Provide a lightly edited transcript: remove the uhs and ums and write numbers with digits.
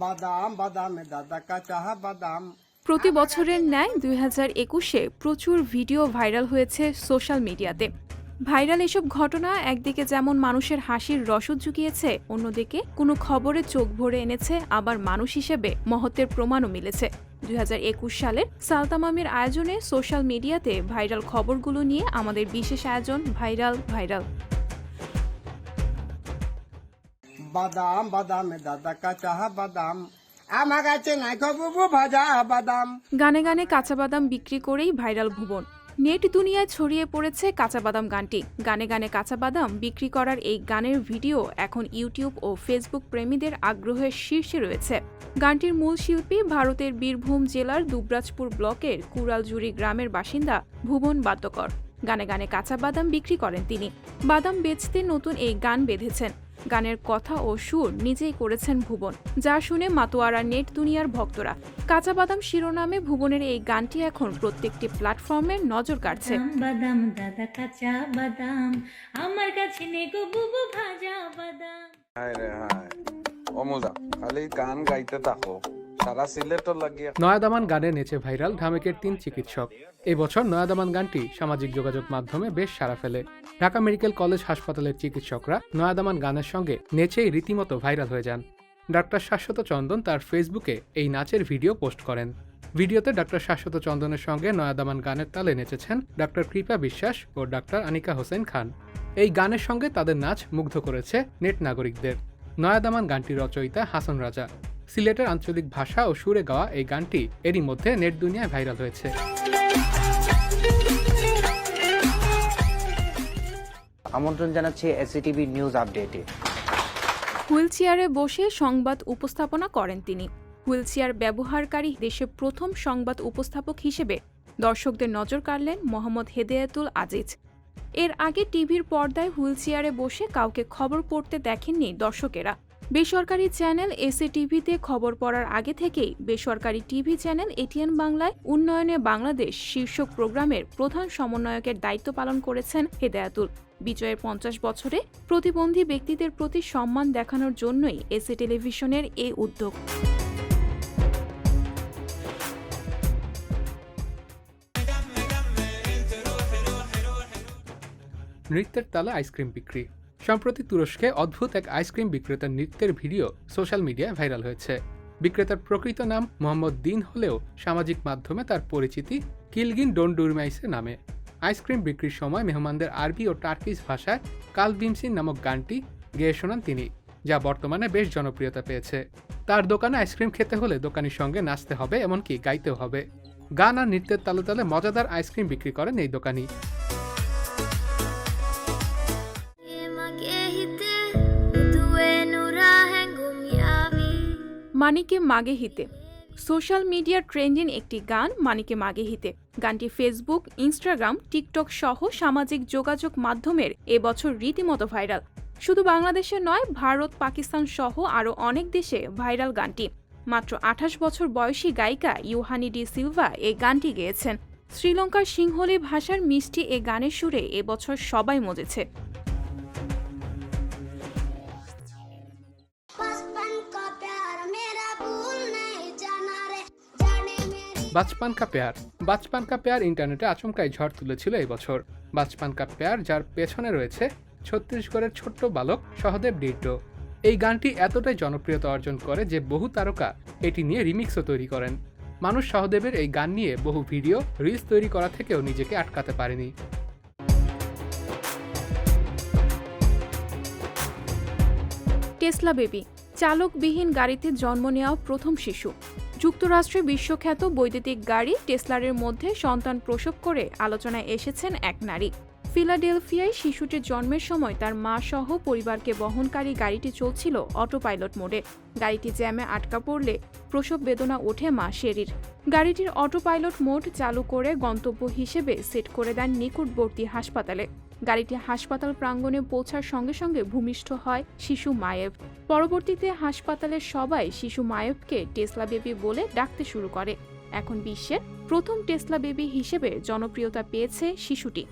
বাদাম বাদামে দাদা কাঁচা বাদাম। প্রতি বছরের ন্যায় 2021-এ প্রচুর ভিডিও ভাইরাল হয়েছে সোশ্যাল মিডিয়াতে। ভাইরাল এসব ঘটনা একদিকে যেমন মানুষের হাসির রসদ জুগিয়েছে, অন্যদিকে কোনো খবরে চোখ ভরে এনেছে, আবার মানুষ হিসেবে মহত্বের প্রমাণও মিলেছে। 2021 সালের সালতামামির আয়োজনে সোশ্যাল মিডিয়াতে ভাইরাল খবরগুলো নিয়ে আমাদের বিশেষ আয়োজন ভাইরাল ভাইরাল। বাদাম বাদামে দাদা কাঁচা বাদাম, আমার কাছে নাই বুবু ভাজা বাদাম। গানে গানে কাঁচা বাদাম বিক্রি করেই ভাইরাল ভুবন। নেট দুনিয়ায় ছড়িয়ে পড়েছে কাঁচা বাদাম গানটি। গানে গানে কাঁচা বাদাম বিক্রি করার এই গানের ভিডিও এখন ইউটিউব ও ফেসবুক প্রেমীদের আগ্রহের শীর্ষে রয়েছে। গানটির মূল শিল্পী ভারতের বীরভূম জেলার দুবরাজপুর ব্লকের কুড়ালজুড়ি গ্রামের বাসিন্দা ভুবন বাদ্যকর। গানে গানে কাঁচা বাদাম বিক্রি করেন তিনি। বাদাম বেচতে নতুন এই গান বেঁধেছেন। গানের কথা ও সুর নিজেই করেছেন ভুবন, যা শুনে মাতোয়ারা নেট দুনিয়ার ভক্তরা। কাঁচা বাদাম শিরোনামে ভুবনের এই গানটি এখন প্রত্যেকটি প্ল্যাটফর্মে নজর কাটছে। বাদাম দাদা কাঁচা বাদাম, আমার কাছে নেই গো বুবু ভাজা বাদাম। হায় রে হায়, অমুদা খালি গান গাইতে থাকো, সারা সিলেটর লাগিয়া। নয়াদামান গানে নেচে ভাইরাল ঢামেকের 3 চিকিৎসক। এবছর নয়াদামান গানটি সামাজিক যোগাযোগ মাধ্যমে বেশ সাড়া ফেলে। ঢাকা মেডিকেল কলেজ হাসপাতালের চিকিৎসকরা নয়াদামান গানের সঙ্গে নেচেই রীতিমতো ভাইরাল হয়ে যান। ডাক্তার শাশ্বত চন্দন তার ফেসবুকে এই নাচের ভিডিও পোস্ট করেন। ভিডিওতে ডাক্তার শাশ্বত চন্দনের সঙ্গে নয়াদামান গানের তালে নেচেছেন ডাক্তার কৃপা বিশ্বাস ও ডাক্তার আনিকা হোসেন খান। এই গানের সঙ্গে তাদের নাচ মুগ্ধ করেছে নেট নাগরিকদের। নয়াদামান গানটির রচয়িতা হাসান রাজা। সিলেটের আঞ্চলিক ভাষা ও সুরে গাওয়া এই গানটি এরই মধ্যে নেট দুনিয়ায় ভাইরাল হয়েছে। আমন্ত্রণ জানাচ্ছি এসসিটিভি নিউজ আপডেটে। হুইলচেয়ারে বসে সংবাদ উপস্থাপনা করেন তিনি। হুইলচেয়ার ব্যবহারকারী দেশের প্রথম সংবাদ উপস্থাপক হিসেবে দর্শকদের নজর কাড়লেন মোহাম্মদ হেদায়েতুল আজিজ। এর আগে টিভির পর্দায় হুইলচেয়ারে বসে কাউকে খবর পড়তে দেখেননি দর্শকেরা। বেসরকারি চ্যানেল এসএটিভিতে খবর পড়ার আগে থেকেই বেসরকারি টিভি চ্যানেল এটিএন বাংলায় উন্নয়নে বাংলাদেশ শীর্ষক প্রোগ্রামের প্রধান সমন্বয়কের দায়িত্ব পালন করেছেন হেদায়েতুল। বিজয়ের 50 বছরে প্রতিবন্ধী ব্যক্তিদের প্রতি সম্মান দেখানোর জন্যই এসএ টেলিভিশনের এই উদ্যোগ। নৃত্যের তালে আইসক্রিম বিক্রি। সম্প্রতি তুরস্কে অদ্ভুত এক আইসক্রিম বিক্রেতার নৃত্যের ভিডিও সোশ্যাল মিডিয়ায় ভাইরাল হয়েছে। বিক্রেতার প্রকৃত নাম মোহাম্মদ দিন হলেও সামাজিক মাধ্যমে তার পরিচিতি কিলগিন ডোন্ডুরমাইসে নামে। আইসক্রিম বিক্রির সময় মেহমানদের আরবি ও টার্কিশ ভাষায় কালবিমসিন নামক গানটি গেয়ে শোনান তিনি, যা বর্তমানে বেশ জনপ্রিয়তা পেয়েছে। তার দোকানে আইসক্রিম খেতে হলে দোকানির সঙ্গে নাচতে হবে, এমনকি গাইতেও হবে। গান আর নৃত্যের তালে তালে মজাদার আইসক্রিম বিক্রি করেন এই দোকানি। মানিকে মাগে হিতে সোশ্যাল মিডিয়া ট্রেন্ডিং একটি গান মানিকে মাগে হিতে। গানটি ফেসবুক, ইনস্টাগ্রাম, টিকটক সহ সামাজিক যোগাযোগ মাধ্যমের এবছর রীতিমতো ভাইরাল। শুধু বাংলাদেশে নয়, ভারত, পাকিস্তান সহ আরও অনেক দেশে ভাইরাল গানটি। মাত্র 28 বছর বয়সী গায়িকা ইউহানি ডি সিলভা এই গানটি গেয়েছেন। শ্রীলঙ্কার সিংহলি ভাষার মিষ্টি এ গানের সুরে এবছর সবাই মজেছে। বাচপান কা প্যার। বাচপান কা প্যার ইন্টারনেটে আচমকাই ঝড় তুলেছিল এই বছর। বাচপান কা প্যার, যার পেছনে রয়েছে ছত্তিশগড়ের ছোট্ট বালক সহদেব ডিড্ডো। এই গানটি এতটাই জনপ্রিয়তা অর্জন করে যে বহু তারকা এটি নিয়ে রিমিক্সও তৈরি করেন। মানুষ সহদেবের এই গান নিয়ে বহু ভিডিও, রিলস তৈরি করা থেকেও নিজেকে আটকাতে পারেনি। টেসলা বেবি, চালকবিহীন গাড়িতে জন্ম নেওয়া প্রথম শিশু। যুক্তরাষ্ট্রে বিশ্বখ্যাত বৈদ্যুতিক গাড়ি টেসলারের মধ্যে সন্তান প্রসব করে আলোচনায় এসেছেন এক নারী। ফিলাডেলফিয়ায় শিশুটির জন্মের সময় তার মা সহ পরিবারকে বহনকারী গাড়িটি চলছিল অটো পাইলট মোডে। গাড়িটি জ্যামে আটকা পড়লে প্রসব বেদনা ওঠে মা শেরির। গাড়িটির অটো পাইলট মোড চালু করে গন্তব্য হিসেবে সেট করে দেন নিকটবর্তী হাসপাতালে। গাড়িটি হাসপাতাল প্রাঙ্গণে পৌঁছার সঙ্গে সঙ্গে ভূমিষ্ঠ হয় শিশু মায়েব। পরবর্তীতে হাসপাতালের সবাই শিশু মায়েবকে টেসলা বেবি বলে ডাকতে শুরু করে। এখন বিশ্বের প্রথম টেসলা বেবি হিসেবে জনপ্রিয়তা পেয়েছে শিশুটি।